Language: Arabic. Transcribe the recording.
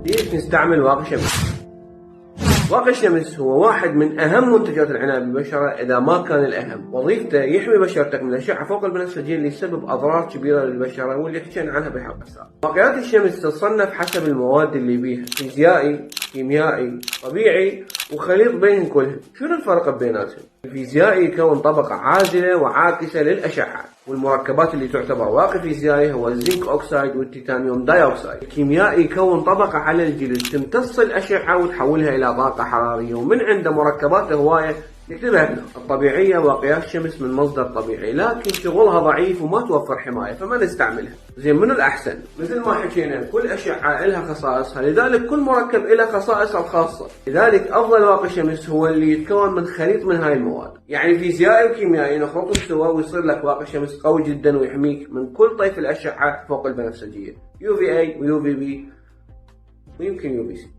ليش نستعمل واقي شمس؟ واقي الشمس هو واحد من أهم منتجات العناية بالبشرة إذا ما كان الأهم. وظيفته يحمي بشرتك من الأشعة فوق البنفسجية اللي يسبب أضرار كبيرة للبشرة واللي حكينا عنها بحلقة سابقة. واقيات الشمس تصنف حسب المواد اللي بيها، فيزيائي، كيميائي، طبيعي، وخليط بين كلهم. شنو الفرق بيناتهم؟ الفيزيائي يكون طبقة عازلة وعاكسة للأشعة، والمركبات اللي تعتبر واقي فيزيائي هو الزنك أوكسايد والتيتانيوم دايوكسايد. الكيميائي يكون طبقة على الجلد تمتص الأشعة وتحولها إلى طاقة حرارية، ومن عنده مركبات هواية نكتبها هنا. الطبيعية واقيات الشمس من مصدر طبيعي، لكن شغلها ضعيف وما توفر حماية فما نستعملها. زين، من الأحسن؟ مثل ما حكينا كل أشعة لها خصائصها، لذلك كل مركب له خصائصه الخاصة. لذلك أفضل واقي شمس هو اللي يتكون من خليط من هاي المواد، يعني فيزيائي وكيميائي نخلطهم سوا ويصير لك واقي شمس قوي جدا ويحميك من كل طيف الأشعة فوق البنفسجية، UVA و UVB ويمكن UVC.